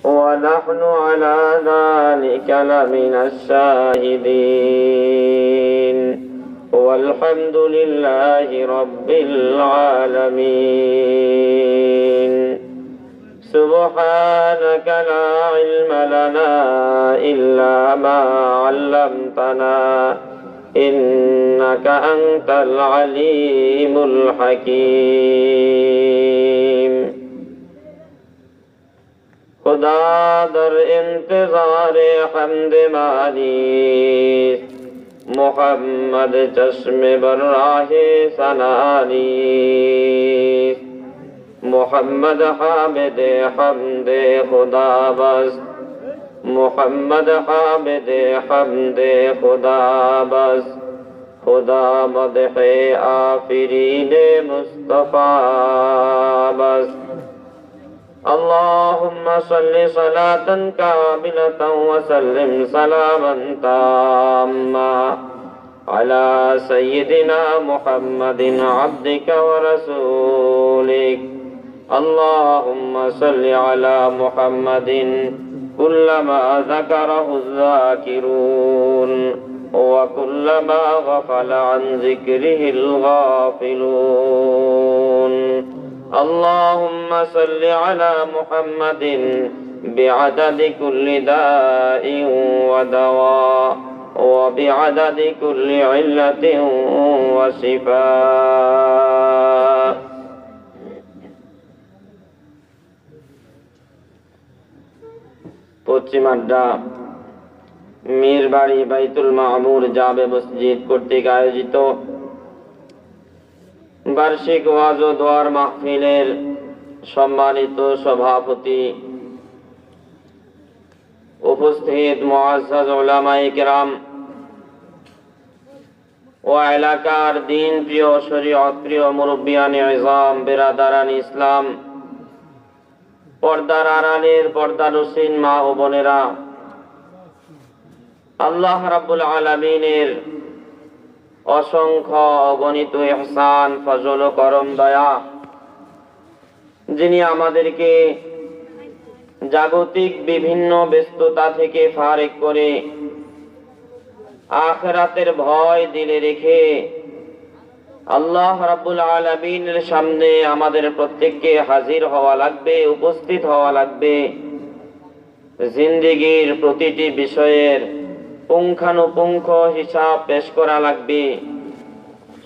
ونحن على ذلك لمن الشاهدين والحمد لله رب العالمين سبحانك لا علم لنا إلا ما علمتنا إنك أنت العليم الحكيم خدا در انتظار حمد مانی محمد چشم بر راہ سنانی محمد حامد حمد خدا بس محمد حامد حمد خدا بس خدا مدح آفرین مصطفیٰ بس اللهم صل صلاة كاملة وسلم سلاما تاما على سيدنا محمد عبدك ورسولك اللهم صل على محمد كلما ذكره الذاكرون وكلما غفل عن ذكره الغافلون اللهم صل على محمد بعدد كل داء ودواء وبعدد كل علة وشفاء পশ্চিমাড্ডা মীরবাড়ি বাইতুল মামুর জামে মসজিদ কর্তৃক আয়োজিত বার্ষিক ওয়াজ ও দোয়ার মাহফিলের সম্মানিত সভাপতি, উপস্থিত মুআজ্জাজ উলামায়ে কেরাম ও এলাকার দিন প্রিয় শরীয়ত প্রিয় মুরব্বিয়ানে ইজম বিরাদারান ইসলাম, পর্দার আড়ালের পর্দানসীন মা ও বোনেরা, আল্লাহ রাব্বুল আলামিনের অসংখ্য অগণিত ইহসান ফজল ও করম দয়া, যিনি আমাদেরকে জাগতিক বিভিন্ন ব্যস্ততা থেকে ফারেক করে আখিরাতের ভয় দিলে রেখে আল্লাহ রাব্বুল আলামিনের সামনে আমাদের প্রত্যেককে হাজির হওয়া লাগবে, উপস্থিত হওয়া লাগবে। জিন্দেগীর প্রতিটি বিষয়ের পুঙ্খানুপুঙ্খ হিসাব পেশ করা লাগবে।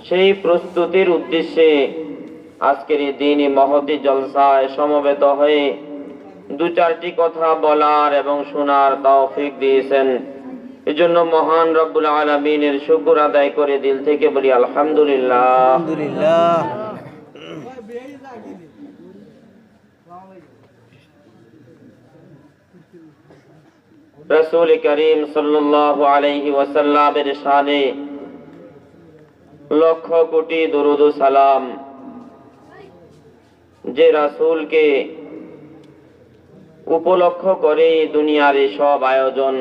সেই প্রস্তুতির উদ্দেশ্যে আজকের এই দিনই মহতি জলসায় সমবেত হয়ে দু চারটি কথা বলার এবং শোনার তৌফিক দিয়েছেন। এজন্য মহান রব্বুল আলামিনের শুকর আদায় করে দিল থেকে বলি আলহামদুলিল্লাহ। রাসূল করিম সাল্লাল্লাহু আলাইহি ওয়াসাল্লামের শানে লক্ষ কোটি দরুদ ও সালাম। যে রাসূলকে উপলক্ষ করে দুনিয়ার সব আয়োজন,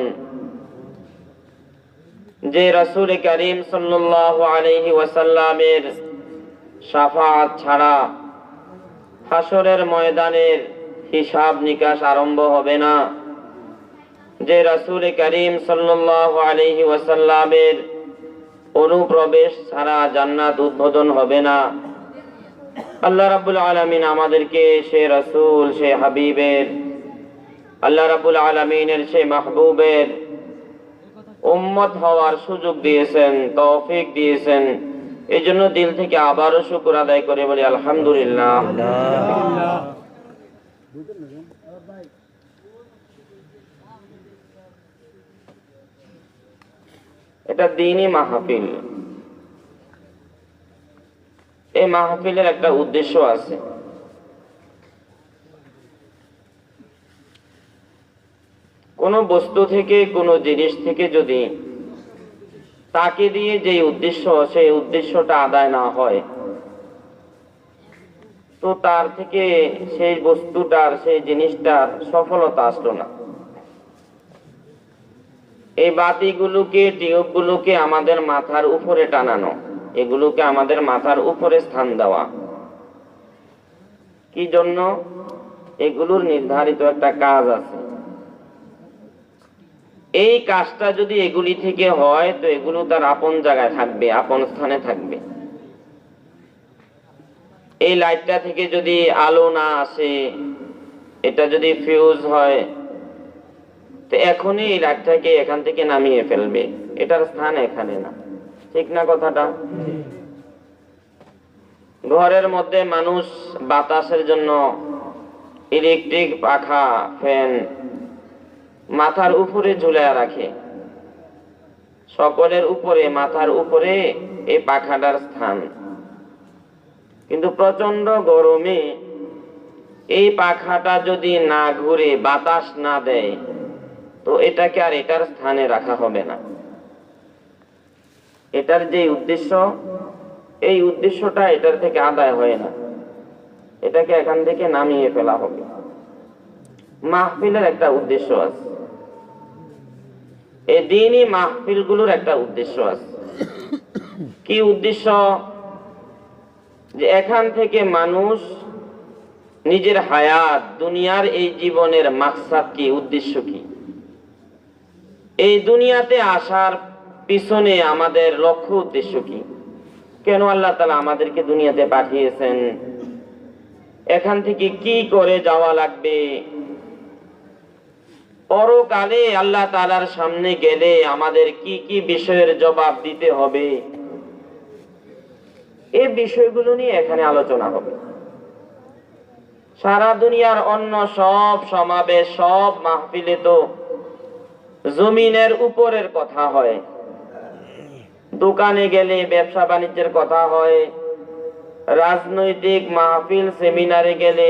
যে রাসূল করিম সাল্লাল্লাহু আলাইহি ওয়াসাল্লামের শাফাআত ছাড়া হাসরের ময়দানের হিসাব নিকাশ আরম্ভ হবে না, যে রাসূল করিম সাল্লাল্লাহু আলাইহি ওয়াসাল্লামের অনুপ্রবেশ ছাড়া জান্নাত উদ্বোধন হবে না, আল্লাহ রাব্বুল আলামিন আমাদেরকে সে রাসূল, সে হাবিবের, আল্লাহ রাব্বুল আলামিনের সে মাহবুবের উম্মত হওয়ার সুযোগ দিয়েছেন, তৌফিক দিয়েছেন। এই জন্য দিল থেকে আবারও শুকর আদায় করে বলি আলহামদুলিল্লাহ। এটা দ্বীনি মাহফিল। এই মাহফিলের একটা উদ্দেশ্য আছে। কোন বস্তু থেকে, কোন জিনিস থেকে যদি তাকে দিয়ে যে উদ্দেশ্য, সেই উদ্দেশ্যটা আদায় না হয়, তো তার থেকে সেই বস্তুটার, সেই জিনিসটার সফলতা আসলো না। এই বাতিগুলোকে, টিউবগুলোকে আমাদের মাথার উপরে টানানো, এগুলোকে আমাদের মাথার উপরে স্থান দেওয়া, কি জন্য? এগুলোর নির্ধারিত একটা কাজ আছে। এই কাজটা যদি এগুলি থেকে হয় তো এগুলো তার আপন জায়গায় থাকবে, আপন স্থানে থাকবে। এই লাইটটা থেকে যদি আলো না আসে, এটা যদি ফিউজ হয়, তো এখনই এই লাইটটাকে এখান থেকে নামিয়ে ফেলবে, এটার স্থান এখানে না। ঠিক না কথাটা? ঘরের মধ্যে মানুষ বাতাসের জন্য ইলেকট্রিক পাখা, ফ্যান মাথার উপরে ঝুলায় রাখে, সকলের উপরে, মাথার উপরে এই পাখাটার স্থান। কিন্তু প্রচন্ড গরমে এই পাখাটা যদি না ঘুরে, বাতাস না দেয়, তো এটাকে আর এটার স্থানে রাখা হবে না। এটার যে উদ্দেশ্য, এই উদ্দেশ্যটা এটার থেকে আদায় হয় না, এটাকে এখান থেকে নামিয়ে ফেলা হবে। মাহফিলের একটা উদ্দেশ্য আছে, এই দিনই মাহফিল গুলোর একটা উদ্দেশ্য আছে। কি উদ্দেশ্য? যে এখান থেকে মানুষ নিজের হায়াত, দুনিয়ার এই জীবনের মাকসাদ কি, উদ্দেশ্য কি, এই দুনিয়াতে আসার পিছনে আমাদের লক্ষ্য উদ্দেশ্য কি, কেন আল্লাহ তাআলা আমাদেরকে দুনিয়াতে পাঠিয়েছেন, এখান থেকে কি করে যাওয়া লাগবে, পরকালে আল্লাহ তাআলার সামনে গেলে আমাদের কি কি বিষয়ের জবাব দিতে হবে, এই বিষয়গুলো নিয়ে এখানে আলোচনা হবে। সারা দুনিয়ার অন্য সব সমাবেশ, সব মাহফিলে তো জমিনের উপরের কথা হয়, দোকানে গেলে ব্যবসা বাণিজ্যের কথা হয়, রাজনৈতিক মাহফিল সেমিনারে গেলে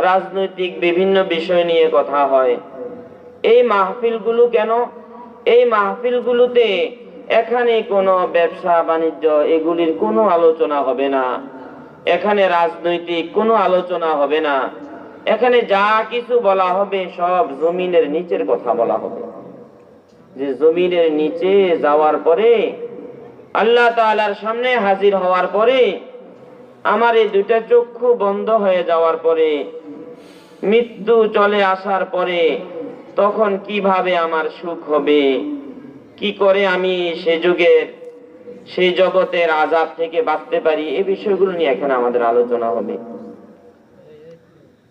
রাজনৈতিক বিভিন্ন বিষয় নিয়ে কথা হয়। এই মাহফিলগুলো কেন? এই মাহফিলগুলোতে এখানে কোনো ব্যবসা বাণিজ্য এগুলির কোনো আলোচনা হবে না, এখানে রাজনৈতিক কোনো আলোচনা হবে না, এখানে যা কিছু বলা হবে সব জমিনের নিচের কথা বলা হবে। যে জমিনের নিচে যাওয়ার পরে, আল্লাহ তাআলার সামনে হাজির হওয়ার পরে, আমার এই দুইটা চক্ষু বন্ধ হয়ে যাওয়ার পরে, মৃত্যু চলে আসার পরে, তখন কিভাবে আমার সুখ হবে, কি করে আমি সে যুগের, সেই জগতের আযাব থেকে বাঁচতে পারি, এই বিষয়গুলো নিয়ে এখানে আমাদের আলোচনা হবে।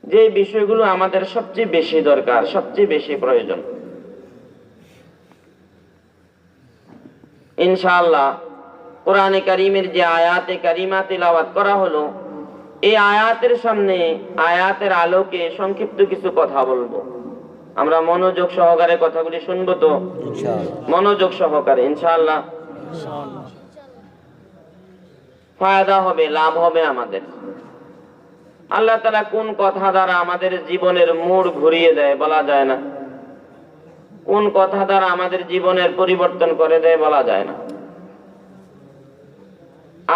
যে বিষয়গুলো আমাদের সবচেয়ে বেশি দরকার, সবচেয়ে বেশি প্রয়োজন। ইনশাআল্লাহ কোরআনে কারীমের যে আয়াতে কারিমা তিলাওয়াত করা হলো, এই আয়াতের সামনে, আয়াতের আলোকে সংক্ষিপ্ত কিছু কথা বলবো। আমরা মনোযোগ সহকারে কথাগুলি শুনবো তো? মনোযোগ সহকারে ইনশাআল্লাহ ফায়দা হবে, লাভ হবে আমাদের। আল্লাহ তাআলা কোন কথা দ্বারা আমাদের জীবনের মোড় ঘুরিয়ে দেয় বলা যায় না, কোন কথা দ্বারা আমাদের জীবনের পরিবর্তন করে দেয় বলা যায় না।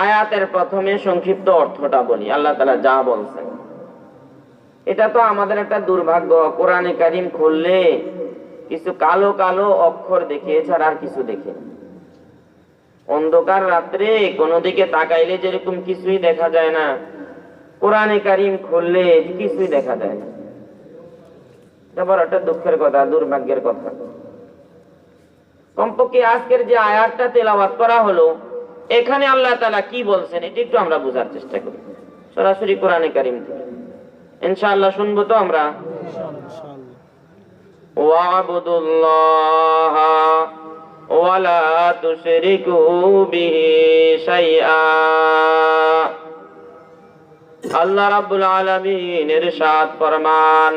আয়াতের প্রথমে সংক্ষিপ্ত অর্থটা বলি। আল্লাহ তাআলা যা বলছেন, এটা তো আমাদের একটা দুর্ভাগ্য, কোরআনে কারীম খুললে কিছু কালো কালো অক্ষর দেখে, এছাড়া আর কিছু দেখে না। অন্ধকার রাত্রে কোনো দিকে তাকাইলে যেরকম কিছুই দেখা যায় না, কোরআনে কারীম খুললে কিছুই দেখা যায় না। এটা বড় একটা দুঃখের কথা, দুর্ভাগ্যের কথা। কমপক্ষে আজকের যে আয়াতটা তেলাওয়াত করা হলো, এখানে আল্লাহ তাআলা কি বলছেন এটা একটু আমরা বোঝার চেষ্টা করি, সরাসরি কোরআনে কারীম থেকে ইনশাআল্লাহ শুনবো তো আমরা। ওয়া'বুদুল্লাহ ওয়া লা তুশরিকু বিহি শাইআ। আল্লাহ রাব্বুল আলামিন ইরশাদ ফরমান,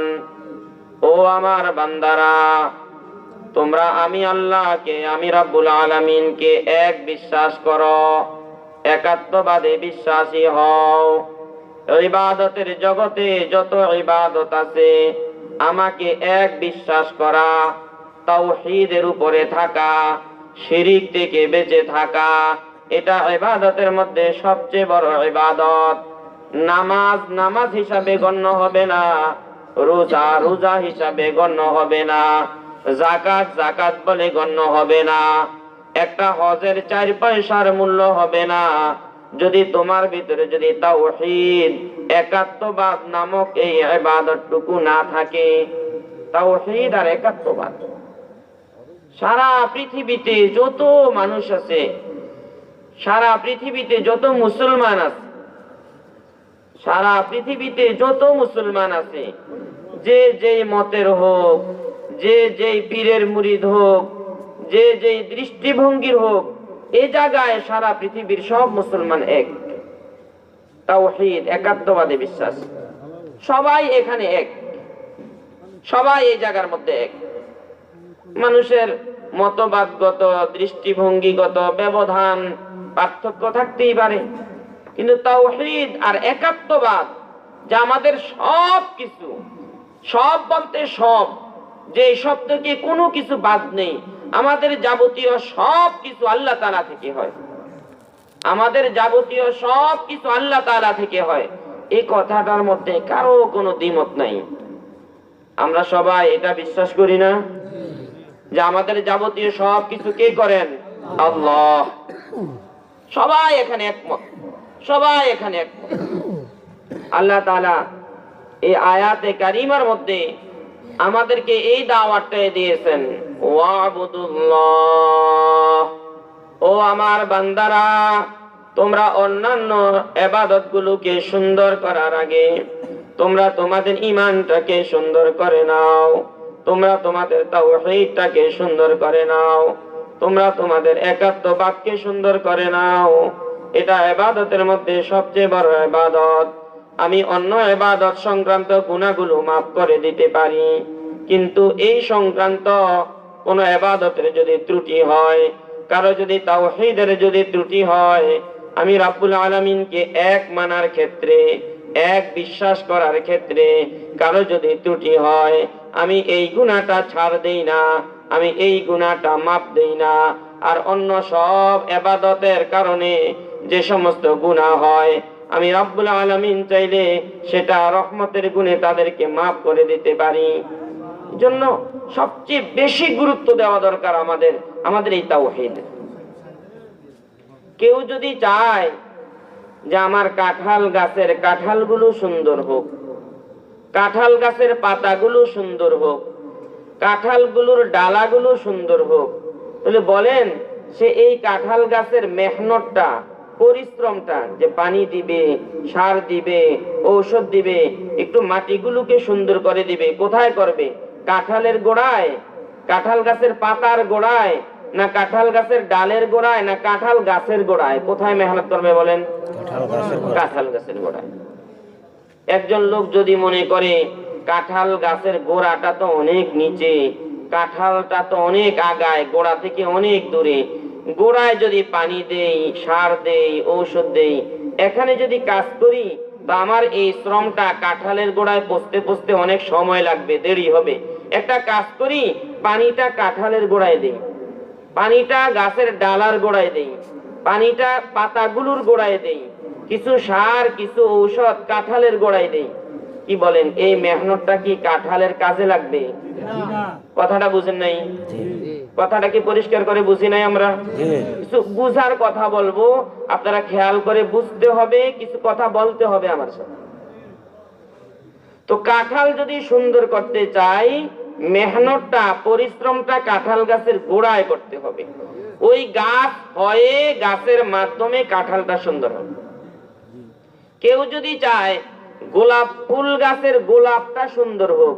ও আমার বান্দারা, তোমরা আমি আল্লাহকে, আমি রাব্বুল আলামিনকে এক বিশ্বাস করো, একাত্মবাদে বিশ্বাসী হও। ইবাদতের জগতে যত ইবাদত আছে, আমাকে এক বিশ্বাস করা, তাওহীদের উপরে থাকা, শিরিক থেকে বেঁচে থাকা, এটা ইবাদতের মধ্যে সবচেয়ে বড় ইবাদত। নামাজ নামাজ হিসাবে গণ্য হবে না, রোজা রোজা হিসাবে গণ্য হবে না, যাকাত যাকাত বলে গণ্য হবে না, একটা হজের 4 পয়সার মূল্য হবে না, যদি তোমার ভিতরে যদি তাওহীদ একাত্মবাদ নামক এই ইবাদতটুকু না থাকে, তাওহীদ আর একাত্মবাদ, সারা পৃথিবীতে যত মানুষ আছে, সারা পৃথিবীতে যত মুসলমান আছে, সারা পৃথিবীতে যত মুসলমান আছে, যে যেই মতের হোক, যে যেই পীরের মুরিদ হোক, যে যেই দৃষ্টিভঙ্গির হোক, এই জায়গায় সারা পৃথিবীর সব মুসলমান এক, তাওহীদ একাত্মবাদে বিশ্বাস। সবাই এখানে এক, সবাই এই জায়গার মধ্যে এক। মানুষের মতবাদগত দৃষ্টিভঙ্গিগত ব্যবধান পার্থক্য থাকতেই পারে, কিন্তু তাওহীদ আর একাত্মবাদ যা আমাদের সব কিছু, সব বলতে সব, যে সব থেকে কোনো কিছু বাদ নেই, আমাদের যাবতীয় সব কিছু আল্লাহ তাআলা থেকে হয়, আমাদের যাবতীয় সব কিছু আল্লাহ তাআলা থেকে হয়, এই কথাটার মধ্যে কারো কোনো দ্বিমত নাই। আমরা সবাই এটা বিশ্বাস করি না যে আমাদের যাবতীয় সব কিছু কে করেন? আল্লাহ। সবাই এখানে একমত, সবাই এখানে একমত। আল্লাহ তাআলা এই আয়াতে কারিমার মধ্যে আমাদেরকে এই দাওয়াতটা দিয়েছেন, ওয়াবুদুল্লাহ, ও আমার বান্দারা, তোমরা অন্যান্য ইবাদতগুলোকে সুন্দর করার আগে তোমরা তোমাদের ঈমানটাকে সুন্দর করে নাও, তোমরা তোমাদের তাওহীদটাকে সুন্দর করে নাও, তোমরা তোমাদের একাত্মবাদকে সুন্দর করে নাও। এটা ইবাদতের মধ্যে সবচেয়ে বড় ইবাদত। আমি অন্য ইবাদত সংক্রান্ত গুনাহগুলো মাফ করে দিতে পারি, কিন্তু এই সংক্রান্ত কোন ইবাদতের যদি ত্রুটি হয়, কারো যদি তাওহীদের যদি ত্রুটি হয়, আমি রাব্বুল আলামিনকে এক মানার ক্ষেত্রে, এক বিশ্বাস করার ক্ষেত্রে কারো যদি ত্রুটি হয়, আমি এই গুনাহটা ছাড় দেই না, আমি এই গুনাহটা মাফ দেই না। আর অন্য সব ইবাদতের কারণে যে সমস্ত গুনাহ হয়, আমি রাব্বুল আলামিন চাইলে সেটা রহমতের গুণে তাদেরকে মাফ করে দিতে পারি। জন্য সবচেয়ে বেশি গুরুত্ব দেওয়া দরকার আমাদের এই তাওহীদ। কেউ যদি চায় যে আমার কাঁঠাল গাছের কাঁঠালগুলো সুন্দর হোক, কাঁঠাল গাছের পাতাগুলো সুন্দর হোক, কাঁঠালগুলোর ডালাগুলো সুন্দর হোক, তাহলে বলেন সে এই কাঁঠাল গাছের মেহনতটা, পরিশ্রমটা, যে পানি দিবে, সার দিবে, ঔষধ দিবে, একটু মাটিগুলোকে সুন্দর করে দিবে, কোথায় করবে? কাঁঠালের গোড়ায়, কাঁঠাল গাছের পাতার গোড়ায়, না কাঁঠাল গাছের ডালের গোড়ায়, না কাঁঠাল গাছের গোড়ায়? কোথায় মেহনত করবে বলেন? কাঁঠাল গাছের গোড়ায়। একজন লোক যদি মনে করে কাঁঠাল গাছের গোড়াটা তো অনেক নিচে, কাঁঠালটা তো অনেক আগায়, গোড়া থেকে অনেক দূরে, গোড়ায় যদি পানি দেই, সার দেই, ঔষধ দেই, এখানে যদি কাজ করি, তো আমার এই শ্রমটা কাঁঠালের গোড়ায় পৌঁছতে পৌঁছতে অনেক সময় লাগবে, দেরি হবে। একটা কাজ করি, পানিটা কাঁঠালের গোড়ায় দেই, পানিটা গাছের ডালার গোড়ায় দেই, পানিটা পাতাগুলোর গোড়ায় দেই, কিছু সার, কিছু ঔষধ কাঁঠালের গোড়ায় দেই। কি বলেন, এই মেহনতটা কি কাঁঠালের কাজে লাগবে? কথাটা বুঝেন নাই? কথাটা কি পরিষ্কার করে বুঝি নাই আমরা? কিছু বুঝার কথা বলবো, আপনারা খেয়াল করে বুঝতে হবে, কিছু কথা বলতে হবে আমার সাথে। তো কাঁঠাল যদি সুন্দর করতে চাই, মেহনতটা, পরিশ্রমটা কাঁঠাল গাছের গোড়ায় করতে হবে। ওই গাছ হয়ে গাছের মাধ্যমে কাঁঠালটা সুন্দর হবে। কেউ যদি চায় গোলাপ ফুল গাছের গোলাপটা সুন্দর হোক,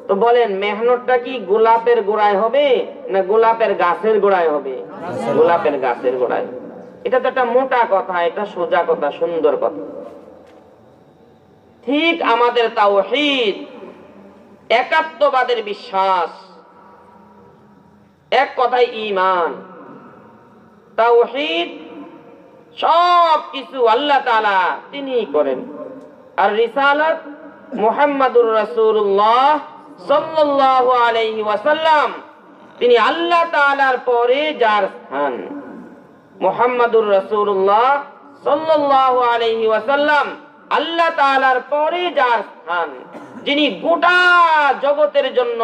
তো বলেন মেহনতটা কি গোলাপের গোড়ায় হবে না গোলাপের গাছের গোড়ায় হবে? গোলাপের গাছের গোড়ায়। এটা তো একটা মোটা কথা, এটা সোজা কথা, সুন্দর কথা। ঠিক আমাদের তাওহীদ, একাত্মবাদের বিশ্বাস, এক কথায় ঈমান। তাওহীদ সব কিছু আল্লাহ তাআলা তিনিই করেন। আর রিসালাত মুহাম্মাদুর রাসূলুল্লাহ সাল্লাল্লাহু আলাইহি ওয়াসাল্লাম, তিনি আল্লাহ তাআলার পরে যার স্থান। মুহাম্মাদুর রাসূলুল্লাহ সাল্লাল্লাহু আলাইহি ওয়াসাল্লাম আল্লাহ তাআলার পরে যার স্থান, যিনি গোটা জগতের জন্য,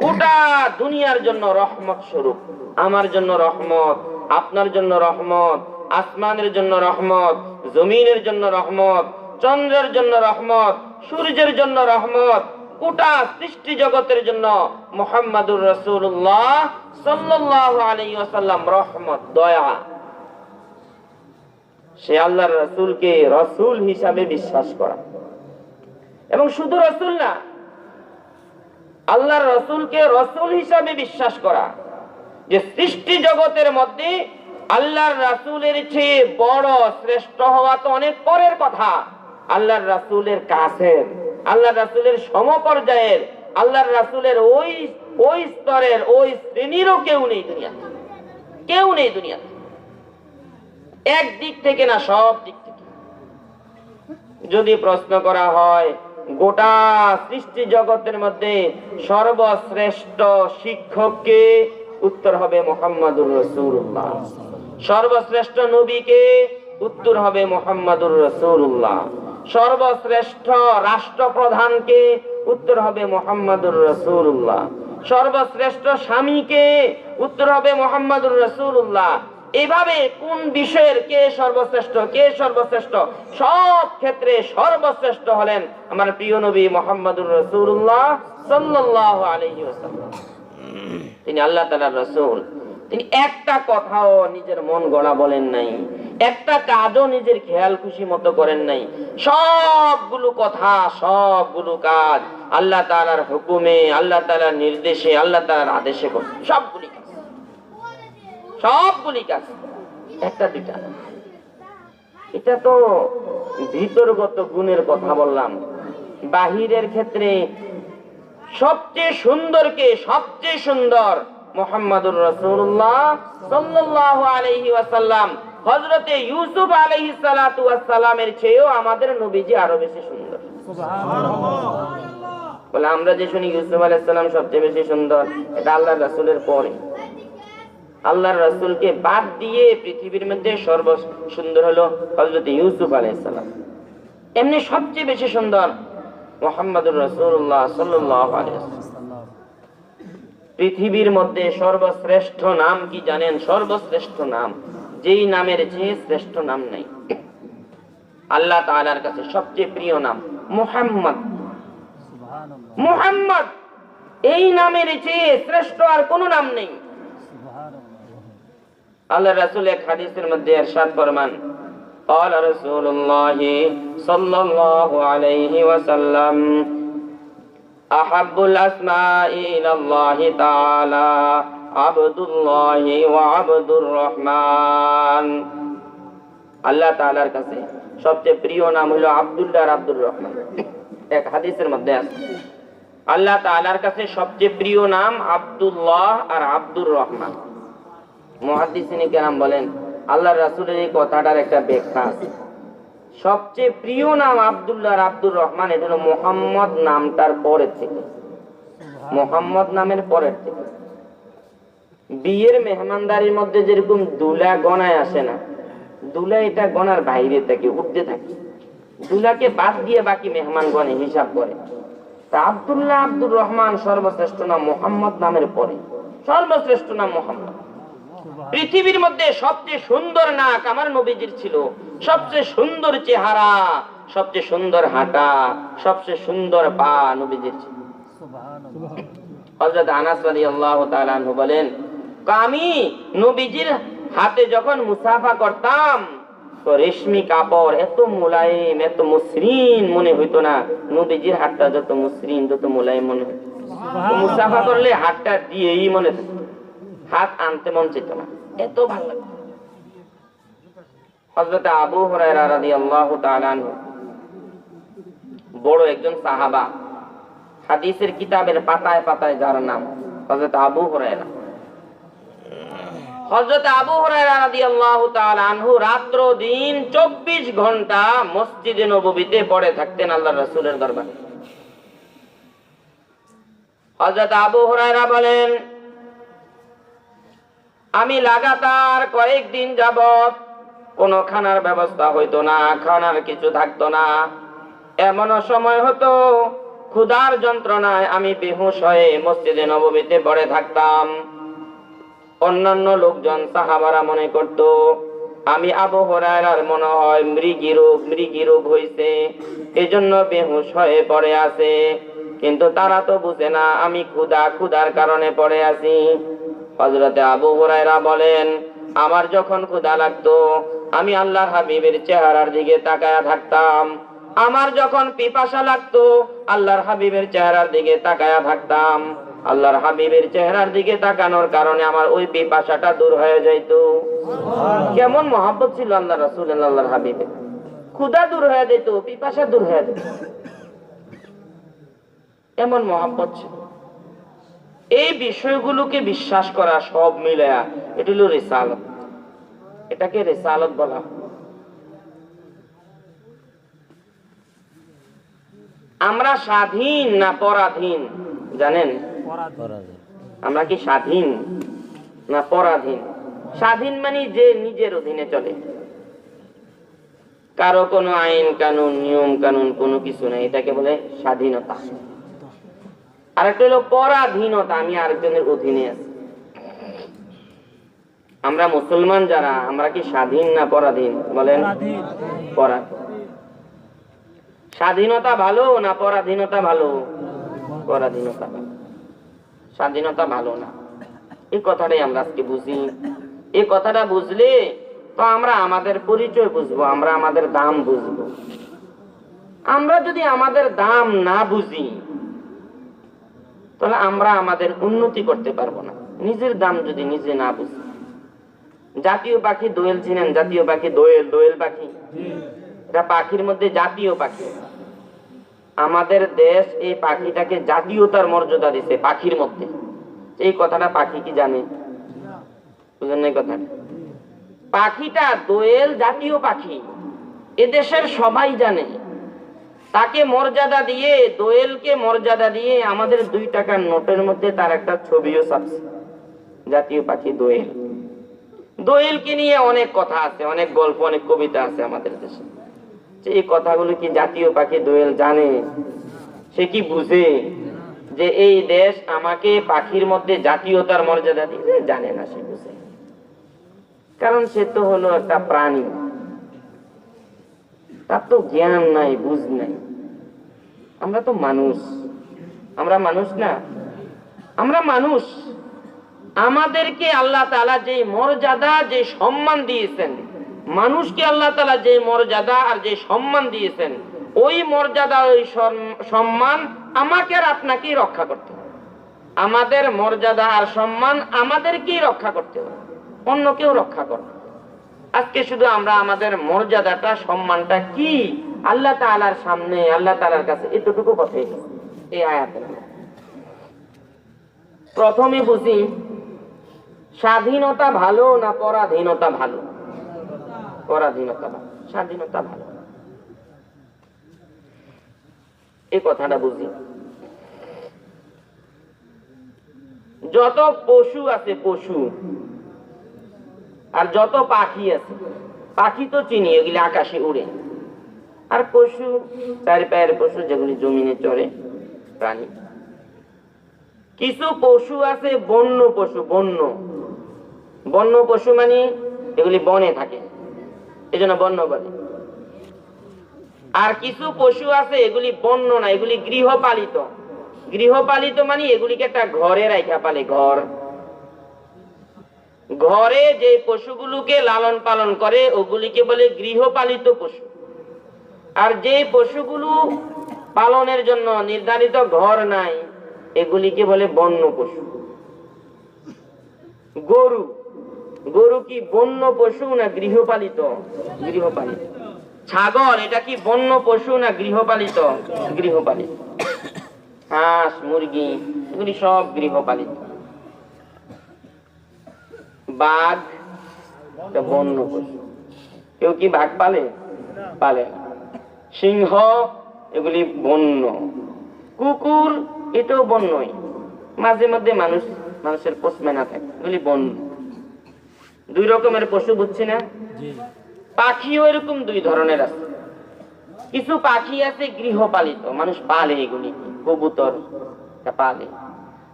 গোটা দুনিয়ার জন্য রহমত স্বরূপ। আমার জন্য রহমত, আপনার জন্য রহমত, আসমানের জন্য রহমত, জমিনের জন্য রহমত, চন্দ্রের জন্য রহমত, সূর্যের জন্য রহমত, গোটা সৃষ্টি জগতের জন্য মুহাম্মাদুর রাসূলুল্লাহ সাল্লাল্লাহু আলাইহি ওয়াসাল্লাম রহমত, দয়া। সে আল্লাহর রাসূলকে রাসূল হিসাবে বিশ্বাস করা, এবং শুধু রাসূল না, আল্লাহর রাসূলকে রাসূল হিসাবে বিশ্বাস করা, যে সৃষ্টি জগতের মধ্যে আল্লাহর রাসূলের চেয়ে বড় শ্রেষ্ঠ হওয়া তো অনেক পরের কথা। আল্লাহর রাসূলের কাছের, আল্লাহর রাসূলের সমপর্যায়ের, আল্লাহর রাসূলের ওই স্তরের, ওই শ্রেণীরও কেউ নেই দুনিয়াতে, কেউ নেই দুনিয়াতে। একদিক থেকে না, সব দিক থেকে। যদি প্রশ্ন করা হয় গোটা সৃষ্টি জগতের মধ্যে সর্বশ্রেষ্ঠ শিক্ষককে, উত্তর হবে মুহাম্মাদুর রাসূলুল্লাহ। সর্বশ্রেষ্ঠ নবীকে, উত্তর হবে মুহাম্মাদুর রাসূলুল্লাহ। সর্বশ্রেষ্ঠ রাষ্ট্রপ্রধানকে, উত্তর হবে মুহাম্মাদুর রাসূলুল্লাহ। সর্বশ্রেষ্ঠ স্বামীকে, উত্তর হবে মুহাম্মাদুর রাসূলুল্লাহ। এভাবে কোন বিষয়ের কে সর্বশ্রেষ্ঠ, কে সর্বশ্রেষ্ঠ, সব ক্ষেত্রে সর্বশ্রেষ্ঠ হলেন আমার প্রিয় নবী মুহাম্মাদুর রাসূলুল্লাহ সাল্লাল্লাহু আলাইহি ওয়াসাল্লাম। তিনি আল্লাহ তাআলার রাসূল। তিনি একটা কথাও নিজের মন গড়া বলেন নাই, একটা কাজও নিজের খেয়াল খুশি মতো করেন নাই। সবগুলো কথা, সবগুলো কাজ আল্লাহ তাআলার হুকুমে, আল্লাহ তাআলার নির্দেশে, আল্লাহ তাআলার আদেশে করেন। সবগুলি কাজ, সবগুলি কাজ, একটা দুইটা। এটা তো ভিতরগত গুণের কথা বললাম। বাহিরের ক্ষেত্রে সবচেয়ে সুন্দরকে, সবচেয়ে সুন্দর মুহাম্মাদুর রাসূলুল্লাহ সাল্লাল্লাহু আলাইহি ওয়াসাল্লাম। হযরতে ইউসুফ আলাইহিস সালাতু ওয়াস সালামের চেয়েও আমাদের নবীজি আরো বেশি সুন্দর। সুবহানাল্লাহ। বলে আমরা যে শুনি ইউসুফ আলাইহিস সালাম সবচেয়ে বেশি সুন্দর, এটা আল্লাহর রাসূলের পরে। আল্লাহর রাসূলকে বাদ দিয়ে পৃথিবীর মধ্যে সর্ব সুন্দর হলো হযরতে ইউসুফ আলাইহিস সালাম। এমনি সবচেয়ে বেশি সুন্দর মুহাম্মাদুর রাসূলুল্লাহ সাল্লাল্লাহু আলাইহি ওয়াসাল্লাম। পৃথিবীর মধ্যে সর্বশ্রেষ্ঠ নাম কি জানেন? সর্বশ্রেষ্ঠ নাম, যেই নামের চেয়ে শ্রেষ্ঠ নাম নাই। আল্লাহ তাআলার কাছে সবচেয়ে প্রিয় নাম মুহাম্মদ। সুবহানাল্লাহ। মুহাম্মদ, এই নামের চেয়ে শ্রেষ্ঠ আর কোনো নাম নেই। সুবহানাল্লাহ। আল্লাহ রাসূল এক হাদিসের মধ্যে ইরশাদ ফরমান, قال رسول الله صلى الله عليه وسلم أحب الأسماء إلى الله تعالى عبد الله وعبد الرحمن। আল্লাহ তাআলার কাছে সবচেয়ে প্রিয় নাম হলো আব্দুল্লাহ আর আব্দুর রহমান। এক হাদিসের মধ্যে আছে আল্লাহ তাআলার কাছে সবচেয়ে প্রিয় নাম আব্দুল্লাহ আর আব্দুর রহমান। মুহাদ্দিসিনে কেরাম বলেন আল্লাহর রাসূলের এই কথাটার একটা ব্যাখ্যা আছে। সবচেয়ে প্রিয় নাম আব্দুল্লাহ আর আব্দুর রহমান, এটা হলো মুহাম্মদ নামটার পরের থেকে, মুহাম্মদ নামের পরের থেকে। বিয়ের মেহমানদারির মধ্যে যেরকম দুলা গণায় আসে না, দুলা এটা গণার বাইরে থাকে, উঠতে থাকে। দুলাকে বাদ দিয়ে বাকি মেহমান গণে, হিসাব করে। তা আব্দুল্লাহ আব্দুর রহমান সর্বশ্রেষ্ঠ নাম, মুহাম্মদ নামের পরে সর্বশ্রেষ্ঠ নাম মুহাম্মদ। পৃথিবীর মধ্যে সবচেয়ে সুন্দর নাক আমার নবীজির ছিল, সবচেয়ে সুন্দর চেহারা, সবচেয়ে সুন্দর হাঁটা, সবচেয়ে সুন্দর পা নবীজির ছিল। সুবহানাল্লাহ। হযরত আনাস রাদিয়াল্লাহু তাআলা আনহু বলেন, আমি নবীজির হাতে যখন মুসাফা করতাম তো রেশমি কাপড় এত মোলায়েম, এত মসৃণ মনে হইতো না। নবীজির হাতটা যত মসৃণ, যত মোলায়েম মনে হইতো। মুসাফা করলে হাতটা দিয়েই মনে হতো, হাত আনতে মন চেত না, এত ভালো লাগে। হযরত আবু হুরায়রা রাদিয়াল্লাহু তাআলা আনহু বড় একজন সাহাবা, হাদিসের কিতাবের পাতায় পাতায় যার নাম হযরত আবু হুরায়রা। হযরত আবু হুরায়রা রাদিয়াল্লাহু তাআলা আনহু রাত্র দিন 24 ঘন্টা মসজিদে নববীতে পড়ে থাকতেন আল্লাহর রাসূলের দরবারে। হযরত আবু হুরায়রা বলেন, আমি লাগাতার কয়েকদিন যাবত কোন খানার ব্যবস্থা হইতো না, খানার কিছু থাকতো না। এমন সময় হতো ক্ষুধার যন্ত্রণায় আমি বেহুশ হয়ে মসজিদে নববীতে পড়ে থাকতাম। অন্যান্য লোকজন সাহাবারা মনে করত আমি আবু হুরায়রার মনে হয় মৃগী রোগ হয়েছে, এজন্য বেহুশ হয়ে পড়ে আছে। কিন্তু তারা তো বুঝে না আমি ক্ষুধার কারণে পড়ে আছি। হযরতে আবু হুরায়রা বলেন, আমার যখন ক্ষুধা লাগতো আমি আল্লাহর হাবিবের চেহারার দিকে তাকায়া থাকতাম। আমার যখন পিপাসা লাগতো আল্লাহর হাবিবের চেহারার দিকে তাকায়া থাকতাম। আল্লাহর হাবিবের চেহারার দিকে তাকানোর কারণে আমার ওই পিপাসাটা দূর হয়ে যাইত। কেমন মহব্বত ছিল আল্লাহ রাসূলের আল্লাহর হাবিবের। ক্ষুধা দূর হয়ে যেত, পিপাসা দূর হয়ে যেত, এমন মহব্বত ছিল। এই বিষয়গুলোকে বিশ্বাস করা সব মিলায়া এটা হলো রিসালাত। এটাকে রিসালাত বলা। আমরা স্বাধীন না পরাধীন জানেন? আমরা কি স্বাধীন না পরাধীন? স্বাধীন মানে যে নিজের অধীনে চলে, কারো কোনো আইন কানুন নিয়ম কানুন কোনো কিছু নাই, এটাকে বলে স্বাধীনতা। আর একটা হলো পরাধীনতা, আমি আরেকজনের অধীনে আছি। আমরা মুসলমান যারা, আমরা কি স্বাধীন না পরাধীন বলেন? পরাধীন। স্বাধীনতা ভালো না পরাধীনতা ভালো? পরাধীনতা ভালো, স্বাধীনতা ভালো না। এই কথাটাই আমরা আজকে বুঝি। এই কথাটা বুঝলে তো আমরা আমাদের পরিচয় বুঝবো, আমরা আমাদের দাম বুঝবো। আমরা যদি আমাদের দাম না বুঝি তাহলে আমরা আমাদের উন্নতি করতে পারবো না। নিজের দাম যদি নিজে না বুঝি। জাতীয় পাখি দোয়েল চিনেন? জাতীয় পাখি দোয়েল পাখি, এটা পাখির মধ্যে জাতীয় পাখি। আমাদের দেশ এই পাখিটাকে জাতীয়তার মর্যাদা দিছে পাখির মধ্যে। এই কথাটা পাখি কি জানে? বুঝেন না কথাটা? পাখিটা দোয়েল জাতীয় পাখি, এদেশের সবাই জানে। তাকে মর্যাদা দিয়ে, দোয়েলকে মর্যাদা দিয়ে আমাদের 2 টাকার নোটের মধ্যে তার একটা ছবিও ছাপছে, জাতীয় পাখি দোয়েল। দোয়েলকে নিয়ে অনেক কথা আছে, অনেক গল্প, অনেক কবিতা আছে আমাদের দেশে। এই কথাগুলো কি জাতীয় পাখি দোয়েল জানে? সে কি বুঝে যে এই দেশ আমাকে পাখির মধ্যে জাতীয়তার মর্যাদা দিয়েছে? জানে না, সে বুঝে। কারণ সে তো হলো একটা প্রাণী, তার তো জ্ঞান নাই, বুঝ নাই। আমরা তো মানুষ, আমরা মানুষ না? আমরা মানুষ। আমাদেরকে আল্লাহ তাআলা যে মর্যাদা, যে সম্মান দিয়েছেন, মানুষকে আল্লাহ তাআলা যে মর্যাদা আর যে সম্মান দিয়েছেন, ওই মর্যাদা ওই সম্মান আমাকে আর আপনাকেই রক্ষা করতে হবে। আমাদের মর্যাদা আর সম্মান আমাদেরকেই রক্ষা করতে হবে, অন্য কেউ রক্ষা করবে। আজকে শুধু আমরা আমাদের মর্যাদাটা, সম্মানটা কি আল্লাহ তাআলার সামনে, আল্লাহ তাআলার কাছে, এতটুকু কথাই এই আয়াতের। প্রথমে বুঝি স্বাধীনতা ভালো না পরাধীনতা ভালো? পরাধীনতা ভালো, স্বাধীনতা ভালো, এই কথাটা বুঝি। যত পশু আছে, পশু আর যত পাখি আছে, পাখি তো চিনি, এগুলি আকাশে উড়ে। আর পশু, 4 পায়ের পশু, যেগুলি জমিনে চড়ে, প্রাণী। কিছু পশু আছে বন্য পশু, বন্য পশু মানে এগুলি বনে থাকে, এজন্য বন্য বলে। আর কিছু পশু আছে এগুলি বন্য না, এগুলি গৃহপালিত। গৃহপালিত মানে এগুলিকে একটা ঘরে রাখা পালে। ঘরে যে পশুগুলোকে লালন পালন করে ওগুলিকে বলে গৃহপালিত পশু। আর যে পশুগুলো পালনের জন্য নির্ধারিত ঘর নাই এগুলিকে বলে বন্য পশু। গরু কি বন্য পশু না গৃহপালিত? গৃহপালিত। ছাগল এটা কি বন্য পশু না গৃহপালিত? গৃহপালিত। হাঁস, মুরগি এগুলি সব গৃহপালিত। বাঘ এটা বন্য পশু। কেউ কি বাঘ পালে? পালে না। সিংহ এগুলি বন্য। কুকুর এটাও বন্যই, মাঝে মধ্যে মানুষের পোষমেনা থাকে, এগুলি বন্য। 2 রকমের পশু, বুঝছি না? পাখিও এরকম 2 ধরনের আছে। কিছু পাখি আছে গৃহপালিত, মানুষ পালে, এগুলি কবুতর পালে।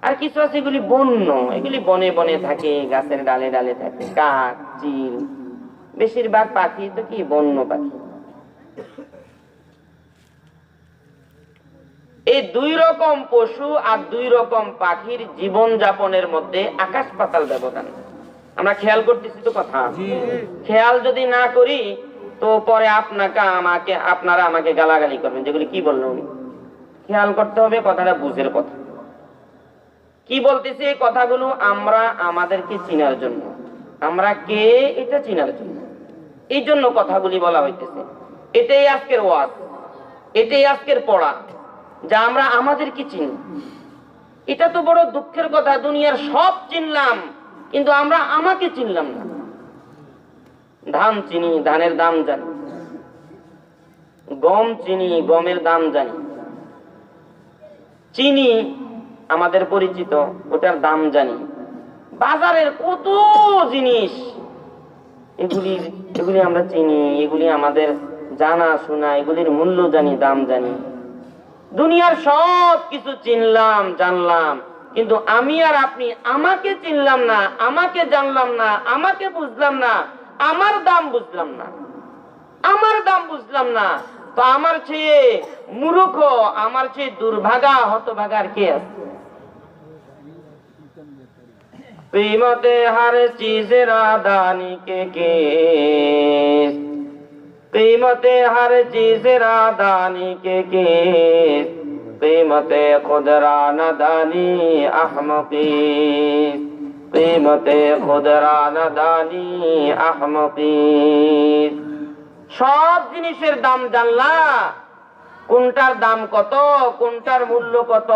আর কিছু আছে এগুলি বন্য, এগুলি বনে বনে থাকে, গাছের ডালে ডালে থাকে, কাক, চিল বেশিরভাগ পাখি তো কি বন্য পাখি। এই দুই রকম পশু আর দুই রকম পাখির জীবন যাপনের মধ্যে আকাশ পাতাল ব্যবধান। আমরা খেয়াল করতেছি তো কথা, খেয়াল যদি না করি তো পরে আপনারা আমাকে গালাগালি করবেন, যেগুলি কি বললো উনি। খেয়াল করতে হবে, কথাটা বুঝের কথা। কি বলতেছি এই কথাগুলো আমরা আমাদেরকে চিনার জন্য, আমরা কে এটা চিনার জন্য, এই জন্য কথাগুলি বলা হইতেছে। এটাই আজকের ওয়াজ, এটাই আজকের পড়া, যা আমরা আমাদেরকে চিনি। এটা তো বড় দুঃখের কথা, দুনিয়ার সব চিনলাম কিন্তু আমরা আমাকে চিনলাম না। ধান চিনি, ধানের দাম জানি, গম চিনি, গমের দাম জানি, চিনি আমাদের পরিচিত, ওটার দাম জানি, বাজারের কত জিনিস এগুলি আমরা চিনি, এগুলি আমাদের জানা শোনা, এগুলির মূল্য জানি, দাম জানি। দুনিয়ার সব কিছু চিনলাম, জানলাম, কিন্তু আমি আর আপনি আমাকে চিনলাম না, আমাকে জানলাম না, আমাকে বুঝলাম না, আমার দাম বুঝলাম না, আমার দাম বুঝলাম না। তো আমার চেয়ে মূর্খ, আমার চেয়ে দুর্ভাগা, হতভাগার কে আছে? कीमते हर चीज रादानी के केस, कीमते हर चीज रादानी के केस, कीमते खुद रानदानी अहमकी, कीमते खुद रानदानी अहमकी। সব জিনিসের দাম জানলা, কোনটার দাম কত, কোনটার মূল্য কত,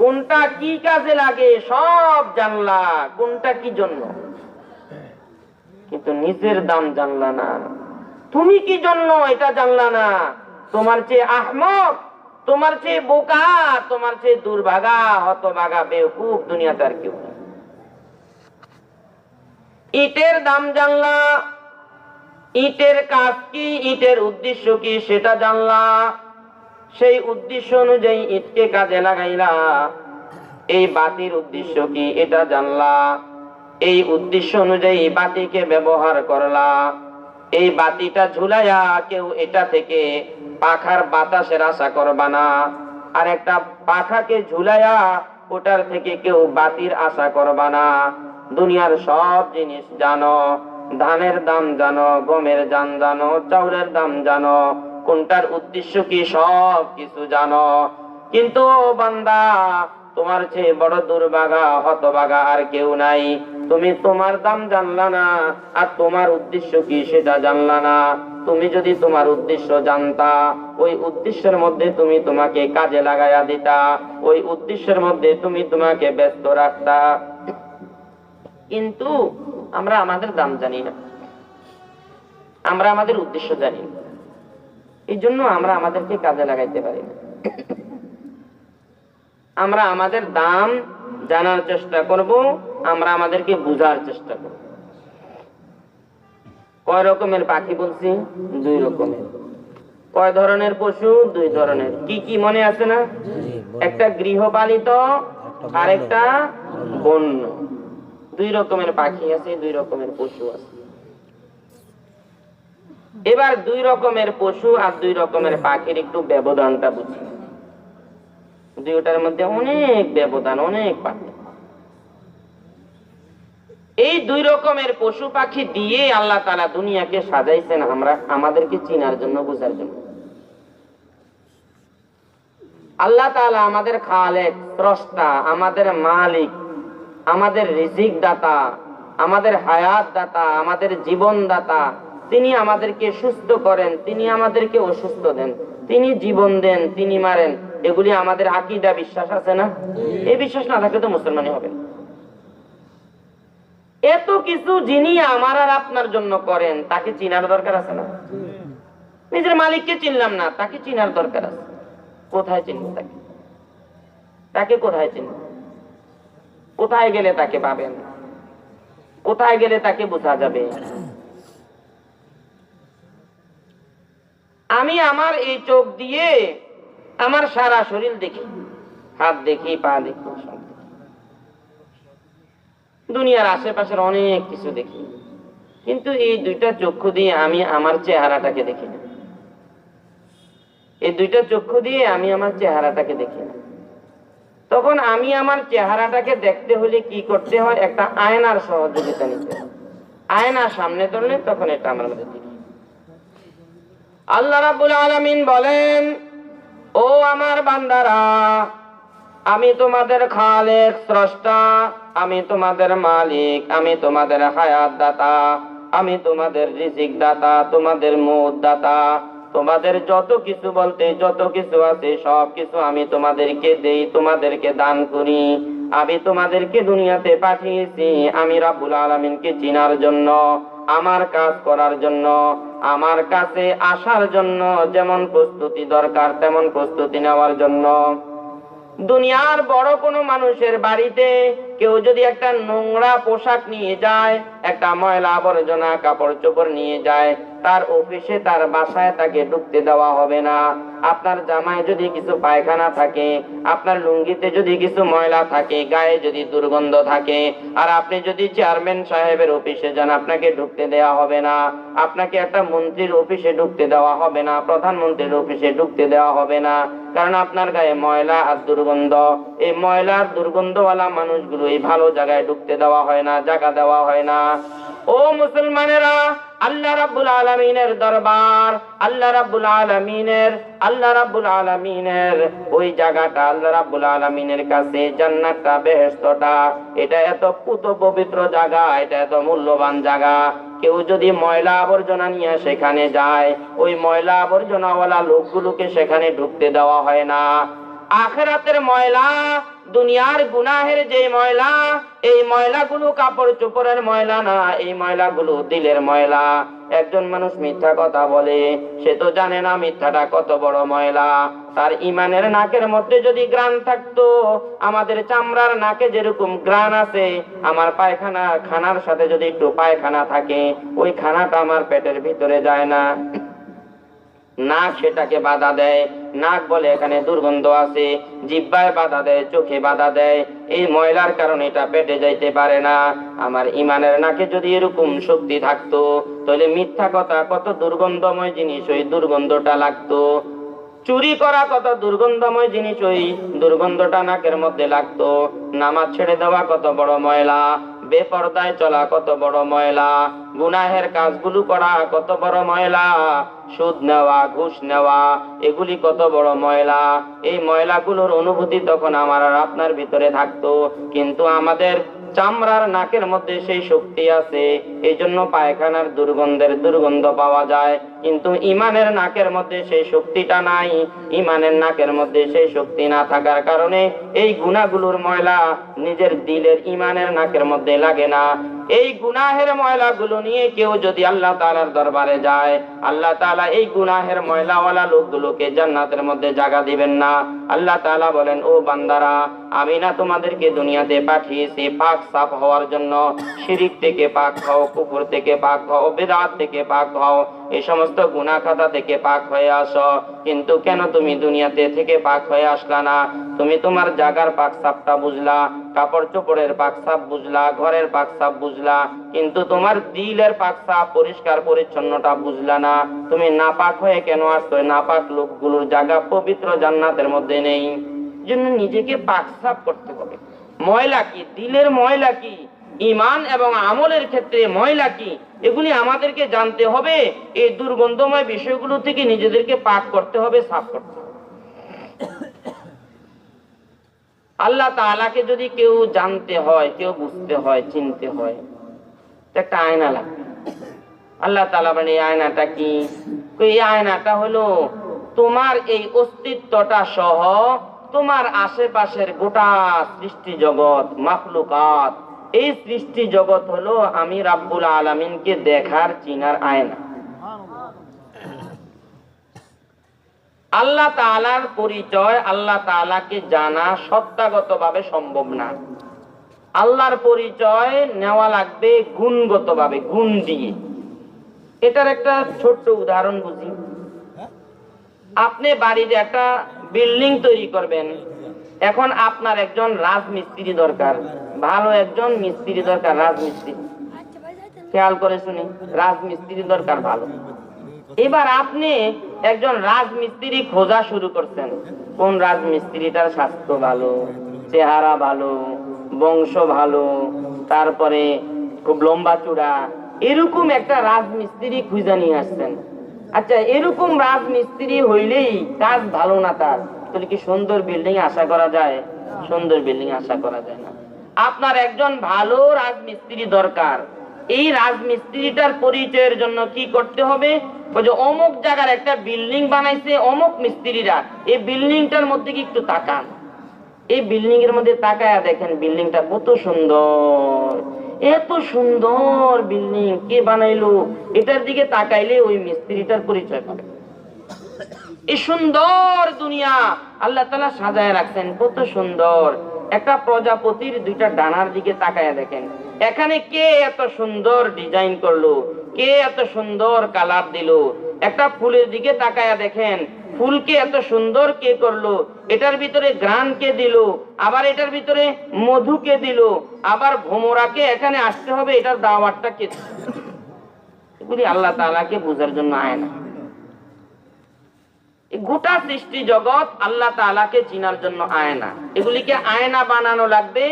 কোনটা কি কাজে লাগে সব জানলা, কোনটা কি জন্য, কিন্তু নিজের দাম জানলা না। তুমি কি জন্য এটা জানলা না। তোমার চেয়ে আহমক, তোমার চেয়ে বোকা, তোমার চেয়ে দুর্ভাগা, হতভাগা, বেওকুফ দুনিয়াতে আর কেউ নেই। ইটের দাম জানলা, ইটের কাজ কি, ইটের উদ্দেশ্য কি সেটা জানলা, সেই উদ্দেশ্য অনুযায়ী ইটকে কাজে লাগাইলা। এই বাতির উদ্দেশ্য কি এটা জানলা, এই উদ্দেশ্য অনুযায়ী বাতিকে ব্যবহার করলা। এই বাতিটা ঝুলাইয়া কেউ এটা থেকে পাখার বাতাসের আশা করবা না, আর একটা পাখাকে ঝুলাইয়া ওটার থেকে কেউ বাতির আশা করবা না। দুনিয়ার সব জিনিস জানো, ধানের দাম জানো, গমের দাম জানো, চাউলের দাম জানো, কোনটার উদ্দেশ্য কি সব কিছু জানো, কিন্তু বান্দা তোমার চেয়ে বড় দুর্ভাগা, হতভাগা আর কেউ নাই। তুমি তোমার দাম জানলা না, আর তোমার উদ্দেশ্য কি সেটা জানলা না। তুমি যদি তোমার উদ্দেশ্য জানতা, ওই উদ্দেশ্যের মধ্যে তুমি তোমাকে কাজে লাগাইয়া দিতা, ওই উদ্দেশ্যের মধ্যে তুমি তোমাকে ব্যস্ত রাখতা। কিন্তু আমরা আমাদের দাম জানি না, আমরা আমাদের উদ্দেশ্য জানি না, এই জন্য আমরা আমাদেরকে কাজে লাগাইতে পারি না। আমরা আমাদের দাম জানার চেষ্টা করব, আমরা আমাদেরকে বুঝার চেষ্টা করব। কয় রকমের পাখি বলছি? দুই রকমের। কয় ধরনের পশু? দুই ধরনের। কি কি মনে আছে না? একটা গৃহপালিত আর একটা বন্য। দুই রকমের পাখি আছে, দুই রকমের পশু আছে। এবার দুই রকমের পশু আর দুই রকমের পাখির একটু ব্যবধানটা বুঝি। দুইটার মধ্যে অনেক ব্যবধান, অনেক পার্থক্য। এই দুই রকমের পশু পাখি দিয়ে আল্লাহ তাআলা দুনিয়াকে সাজাইছেন আমরা আমাদেরকে চিনার জন্য, বুঝার জন্য। আল্লাহ তাআলা আমাদের খালেক, স্রষ্টা, আমাদের মালিক, আমাদের রিজিক দাতা, আমাদের হায়াত দাতা, আমাদের জীবন দাতা। তিনি আমাদেরকে সুস্থ করেন, তিনি আমাদেরকে অসুস্থ দেন, তিনি জীবন দেন, তিনি মারেন। এগুলি আমাদের আকীদা, বিশ্বাস আছে না? এই বিশ্বাস না থাকলে তো মুসলমানই হবে না। এত কিছু যিনি আমার আর আপনার জন্য করেন, তাকে চিনার দরকার আছে না? নিজের মালিককে চিনলাম না, তাকে চিনার দরকার আছে। কোথায় চিনব তাকে? তাকে কোথায় চিনব? কোথায় গেলে তাকে পাবেন? কোথায় গেলে তাকে বোঝা যাবে? আমি আমার এই চোখ দিয়ে আমার সারা শরীর দেখি, হাত দেখি, পা দেখি, সব দেখি। দুনিয়ার আশেপাশের অনেক কিছু দেখি, কিন্তু এই দুইটা চক্ষু দিয়ে আমি আমার চেহারাটাকে দেখি না। এই দুইটা চক্ষু দিয়ে আমি আমার চেহারাটাকে দেখি না। তখন আমি আমার চেহারাটাকে দেখতে হলে কি করতে হয়? একটা আয়নার সহযোগিতা নিতে হয়। আয়না সামনে ধরলে তখন এটা আমার মধ্যে দেখি। আল্লাহ রাব্বুল আলামিন বলেন, ও আমার বান্দারা, আমি তোমাদের খালেক, স্রষ্টা, আমি তোমাদের মালিক, আমি তোমাদের হায়াত দাতা, আমি তোমাদের রিজিক দাতা, তোমাদের মউত দাতা, তোমাদের যত কিছু বলতে যত কিছু আছে সব কিছু আমি তোমাদেরকে দেই, তোমাদেরকে দান করি। আমি তোমাদেরকে দুনিয়াতে পাঠিয়েছি আমি রাব্বুল আলামিনকে চিনার জন্য, আমার কাজ করার জন্য, আমার কাছে আসার জন্য। যেমন প্রস্তুতি দরকার তেমন প্রস্তুতি নেওয়ার জন্য। দুনিয়ার বড় কোনো মানুষের বাড়িতে কেউ যদি একটা নোংরা পোশাক নিয়ে যায়, একটা ময়লা আবর্জনা কাপড় চোপড় নিয়ে যায়, তার অফিসে তার বাসায় তাকে ঢুকতে দেওয়া হবে না। আপনার জামায় যদি কিছু পায়খানা থাকে, আপনার লুঙ্গিতে যদি কিছু ময়লা থাকে, গায়ে যদি দুর্গন্ধ থাকে, আর আপনি যদি চেয়ারম্যান সাহেবের অফিসে যান, আপনাকে ঢুকতে দেওয়া হবে না। আপনাকে একটা মন্ত্রীর অফিসে ঢুকতে দেওয়া হবে না, প্রধানমন্ত্রীর অফিসে ঢুকতে দেওয়া হবে না, কারণ আপনার গায়ে ময়লা আর দুর্গন্ধ। এই ময়লার দুর্গন্ধওয়ালা মানুষগুলো এই ভালো জায়গায় ঢুকতে দেওয়া হয় না, জায়গা দেওয়া হয় না। ও মুসলমানেরা, আল্লাহ রাব্বুল আলামিনের দরবার, আল্লাহ রাব্বুল আলামিনের ওই জায়গাটা, আল্লাহ রাব্বুল আলামিনের কাছে জান্নাতটা, বেহেশতটা, এটা এত পুত পবিত্র জায়গা, এটা এত মূল্যবান জায়গা। কেউ যদি ময়লা আবর্জনা নিয়ে সেখানে যায়, ওই ময়লা আবর্জনাওয়ালা লোকগুলোকে সেখানে ঢুকতে দেওয়া হয় না। আখিরাতের ময়লা, দুনিয়ার গুনাহের যে ময়লা, এই ময়লাগুলো কাপড় চোপড়ের ময়লা না, এই ময়লাগুলো দিলের ময়লা। একজন মানুষ মিথ্যা কথা বলে, সে তো জানে না মিথ্যাটা কত বড় ময়লা। তার ইমানের নাকের মধ্যে যদি ঘ্রাণ থাকতো, আমাদের চামড়ার নাকে যেরকম ঘ্রাণ আছে, আমার পায়খানা খানার সাথে যদি একটু পায়খানা থাকে, ওই খানাটা আমার পেটের ভিতরে যায় না। নাক সেটাকে বাধা দেয়, নাক বলে এখানে দুর্গন্ধ আছে, জিহ্বায় বাধা দেয়, চোখে বাধা দেয়, এই ময়লার কারণে এটা পেটে যাইতে পারে না। আমার ইমানের নাকে যদি এরকম শক্তি থাকতো, তাহলে মিথ্যা কথা কত দুর্গন্ধময় জিনিস, ওই দুর্গন্ধটা লাগতো। চুরি করা কত দুর্গন্ধময় জিনিস, ওই দুর্গন্ধটা নাকের মধ্যে লাগতো। নামাজ ছেড়ে দেওয়া কত বড় ময়লা, বেপরদায় চলা কত বড় ময়লা, গুনাহের কাজগুলো করা কত বড় ময়লা, সুদ নেওয়া, ঘুষ নেওয়া, এগুলি কত বড় ময়লা। এই ময়লাগুলোর অনুভূতি তখন আমার আর আপনার ভিতরে থাকতো, কিন্তু আমাদের চামড়ার নাকের মধ্যে সেই শক্তি আছে, এই জন্য পায়খানার দুর্গন্ধ পাওয়া যায়। কিন্তু ইমানের নাকের মধ্যে সেই শক্তিটা নাই। ইমানের নাকের মধ্যে সেই শক্তি না থাকার কারণে এই গুনাহগুলোর ময়লা নিজের দিলের ইমানের নাকের মধ্যে লাগে না। এই গুনাহের ময়লাগুলো নিয়ে কেউ যদি আল্লাহ তাআলার দরবারে যায়, আল্লাহ তাআলা এই গুনাহের ময়লাওয়ালা লোকগুলোকে জান্নাতের মধ্যে জায়গা দিবেন না। আল্লাহ তাআলা বলেন, ও বান্দারা, আমি না তোমাদেরকে দুনিয়াতে পাঠিয়েছি পাক সাফ হওয়ার জন্য। শিরিক থেকে পাক হও, কুফর থেকে পাক হও, বিদআত থেকে পাক হও, এই সমস্ত গুনাহ খাতা থেকে পাক হয়ে আসো। কিন্তু কেন তুমি দুনিয়াতে থেকে পাক হয়ে আসলা না? তুমি তোমার জায়গার পাক সাফটা বুঝলা, কাপড় চোপড়ের পাক সাফ বুঝলা, ঘরের পাক সাফ বুঝলা, কিন্তু তোমার দিলের পাক সাফ, পরিষ্কার পরিচ্ছন্নতা বুঝলা না। তুমি নাপাক হয়ে কেন আসছো? নাপাক লোকগুলোর জায়গা পবিত্র জান্নাতের মধ্যে নেই। জন্য নিজেকে পাক সাফ করতে হবে। ময়লা কি, দিলের ময়লা কি, ঈমান এবং আমলের ক্ষেত্রে ময়লা কি, এগুলি আমাদেরকে জানতে হবে। এই দুর্গন্ধময় বিষয়গুলো থেকে নিজেদেরকে পাক করতে হবে, সাফ করতে হবে। আল্লাহ তাআলাকে যদি কেউ জানতে হয়, কেউ বুঝতে হয়, চিনতে হয়, একটা আয়না লাগবে। আল্লাহ তাআলা বলেন, এই আয়নাটা কি? এই আয়নাটা হলো তোমার এই অস্তিত্বটা সহ তোমার আশেপাশের গোটা সৃষ্টি জগৎ, মাখলুকাত, এই সৃষ্টি জগৎ হলো আমি রাব্বুল আলামিনকে দেখার, চিনার আয়না। আল্লাহ তাআলার পরিচয়, আল্লাহ তাআলাকে জানা সত্তাগতভাবে সম্ভব না। আল্লাহর পরিচয় নেওয়া লাগবে গুণগতভাবে, গুণ দিয়ে। এটার একটা ছোট্ট উদাহরণ বুঝি। আপনি বাড়িতে একটা বিল্ডিং তৈরি করবেন, এখন আপনার একজন রাজমিস্ত্রি দরকার, ভালো একজন মিস্ত্রি দরকার, রাজমিস্ত্রি। খেয়াল করে শুনি, রাজমিস্ত্রি দরকার ভালো। এবার আপনি একজন রাজমিস্ত্রি খোঁজা শুরু করছেন, কোন রাজমিস্ত্রিটার স্বাস্থ্য ভালো, চেহারা ভালো, বংশ ভালো, তারপরে খুব লম্বা চূড়া, এরকম একটা রাজমিস্ত্রি খুঁজে নিয়ে আসছেন। আচ্ছা, এরকম রাজমিস্ত্রি হইলেই কাজ ভালো না তার, তাহলে কি সুন্দর বিল্ডিং আশা করা যায়? সুন্দর বিল্ডিং আশা করা যায় না। আপনার একজন ভালো রাজমিস্ত্রি দরকার। এই রাজমিস্ত্রিটার পরিচয়ের জন্য কি করতে হবে? ওই যে অমুক জায়গার একটা বিল্ডিং বানাইছে অমুক মিস্ত্রিরা, এই বিল্ডিংটার মধ্যে কি একটু তাকান, এই বিল্ডিং এর মধ্যে তাকায়া দেখেন বিল্ডিংটা কত সুন্দর, এত সুন্দর বিল্ডিং কে বানাইলো, এটার দিকে তাকাইলে ওই মিস্ত্রিটার পরিচয় পাবে। এই সুন্দর দুনিয়া আল্লাহ তাআলা সাজায় রাখছেন, কত সুন্দর। একটা প্রজাপতির দুইটা ডানার দিকে তাকায়া দেখেন, এখানে কে এত সুন্দর ডিজাইন করলো, কে এত সুন্দর কালার দিল। একটা ফুলের দিকে তাকায়া দেখেন, ফুলকে এত সুন্দর কে করলো, এটার ভিতরে ঘ্রাণ কে দিল, আবার এটার ভিতরে মধু কে দিল, আবার ভোমরাকে এখানে আসতে হবে, এটার দাওয়াতটা কে দিল। এগুলি আল্লাহ তাআলাকে বোঝার জন্য আয়না। গোটা সৃষ্টি জগৎ আল্লাহ তাআলাকে চিনার জন্য আয়না। এগুলিকে আয়না বানানো লাগবে।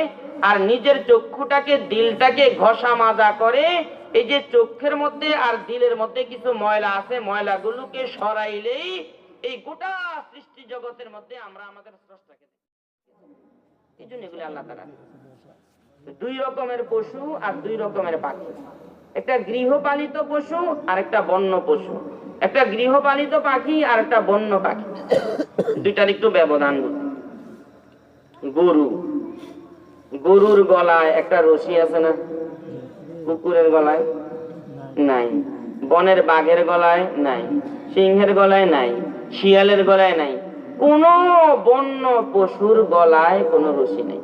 আর নিজের চক্ষুটাকে, দিলটাকে ঘষা মাজা করে, এই যে চোখের মধ্যে আর দিলের মধ্যে কিছু ময়লা আছে, ময়লাগুলোকে সরাইলেই এই গোটা সৃষ্টি জগতের মধ্যে আমরা আমাদের স্রষ্টাকে দেখি। এই জন্য এগুলি আল্লাহ তাআলা। দুই রকমের পশু আর দুই রকমের পাখি, একটা গৃহপালিত পশু আর একটা বন্য পশু, একটা গৃহপালিত পাখি আর একটা বন্য পাখি, দুইটার একটু ব্যবধান। গরু, গরুর গলায় একটা রশি আছে না? কুকুরের গলায় নাই, বনের বাঘের গলায় নাই, সিংহের গলায় নাই, শিয়ালের গলায় নাই, কোন বন্য পশুর গলায় কোনো রশি নেই।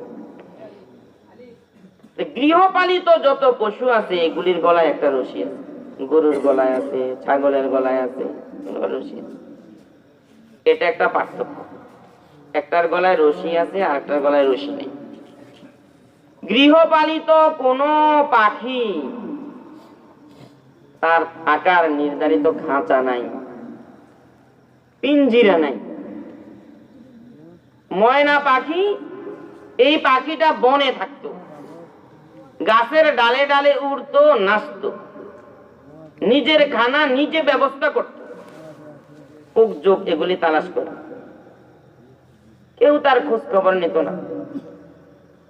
গৃহপালিত যত পশু আছে এগুলির গলায় একটা রশি আছে, গরুর গলায় আছে, ছাগলের গলায় আছে রশি। এটা একটা পার্থক্য, একটার গলায় রশি আছে আর একটার গলায় রশি নেই। গৃহপালিত কোন পাখি তার আকার নির্ধারিত খাঁচা নাই, পিঞ্জিরা নাই। ময়না পাখি, এই পাখিটা বনে থাকতো, গাছের ডালে ডালে উড়তো, নাচতো, নিজের খানা নিজে ব্যবস্থা করত, উপযোগ এগুলি তালাশ করত, কেউ তার খোঁজ খবর নিত না।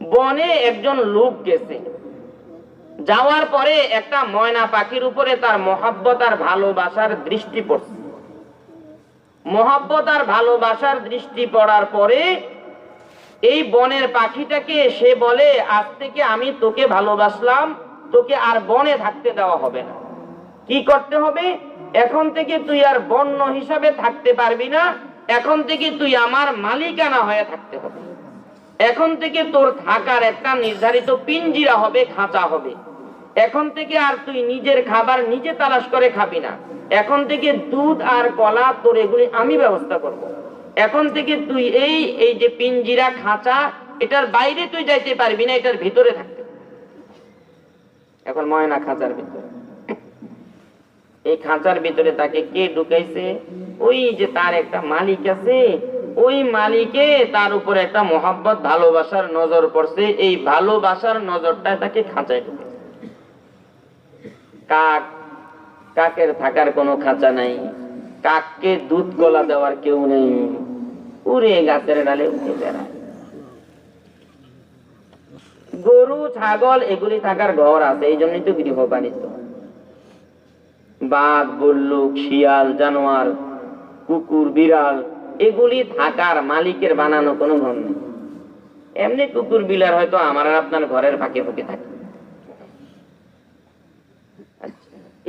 বনে একজন লোক গেছে, যাওয়ার পরে একটা ময়না পাখির উপরে তার মহাব্বত আর ভালোবাসার দৃষ্টি পড়ছে। মহাব্বত আর ভালোবাসার দৃষ্টি পড়ার পরে এই বনের পাখিটাকে সে বলে, আজ থেকে আমি তোকে ভালোবাসলাম, তোকে আর বনে থাকতে দেওয়া হবে না। কি করতে হবে? এখন থেকে তুই আর বন্য হিসাবে থাকতে পারবি না, এখন থেকে তুই আমার মালিকানা হয়ে থাকতে হবে। এখন থেকে তোর থাকার একটা নির্ধারিত পিঞ্জিরা হবে, খাঁচা হবে। এখন থেকে আর তুই নিজের খাবার নিজে তালাশ করে খাবি না। এখন থেকে দুধ আর কলা তোর এগুলি আমি ব্যবস্থা করব। এখন থেকে তুই এই যে পিঞ্জিরা, খাঁচা, এটার বাইরে তুই যাইতে পারবি না, এটার ভিতরে থাকতে। এখন ময়না খাঁচার ভিতরে, এই খাঁচার ভিতরে তাকে কে ঢুকাইছে? ওই যে তার একটা মালিক আছে, ওই মালিকে তার উপরে একটা মহাব্বত ভালোবাসার নজর পড়ছে, এই ভালোবাসার নজরটা তাকে খাঁচায় ঢুকেছে। কাক, কাকের থাকার কোনো খাঁচা নাই, কাককে দুধ কলা দেওয়ার কেউ নেই, উড়ে গাছের ডালে উঠে বেড়ায়। গরু, ছাগল এগুলি থাকার ঘর আছে, এই জন্যই তো গৃহপালিত। বাঘ, বল্লুক, শিয়াল, জানোয়ার, কুকুর, বিড়াল এগুলি থাকার মালিকের বানানো কোনো ঘর নেই। এমনি কুকুর বিলার হয়তো আমার আর আপনার ঘরের ফাঁকে ফাঁকে থাকে।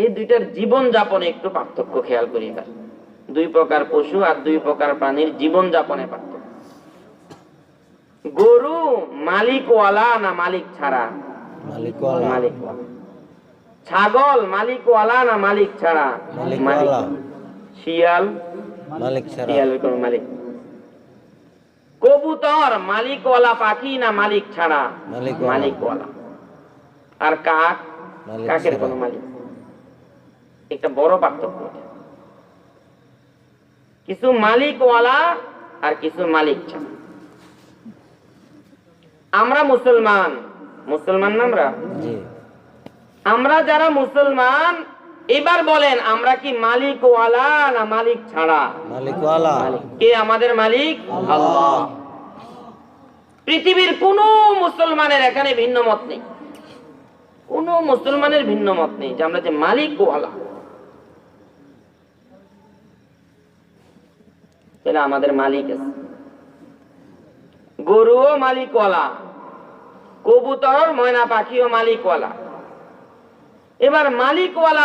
এই দুইটার জীবন যাপনে একটু পার্থক্য খেয়াল করি। দুই প্রকার পশু আর দুই প্রকার প্রাণীর জীবন যাপনে পার্থক্য। গরু মালিকওয়ালা না মালিক ছাড়া? মালিকওয়ালা। ছাগল মালিকওয়ালা না মালিক ছাড়া? মালিক। শিয়াল মালিক ছাড়া, শিয়ালের কোন মালিক। কবুতর মালিকওয়ালা পাখি না মালিক ছাড়া? মালিকওয়ালা। আর কাক? কাকের কোনো মালিক। একটা বড় পার্থক্য। কিছু মালিকওয়ালা আর কিছু মালিক ছাড়া। আমরা মুসলমান, মুসলমান না আমরা? আমরা যারা মুসলমান, এবার বলেন আমরা কি মালিকওয়ালা না মালিক ছাড়া? মালিকওয়ালা। কে আমাদের মালিক? আল্লাহ। পৃথিবীর কোন মুসলমানের এখানে ভিন্ন মত নেই, কোন মুসলমানের ভিন্ন মত নেই যে আমরা যে মালিকওয়ালা। তাহলে আমাদের মালিক আছে, গরুও মালিকওয়ালা, কবুতর ময়না পাখিও মালিকওয়ালা। এবার মালিকওয়ালা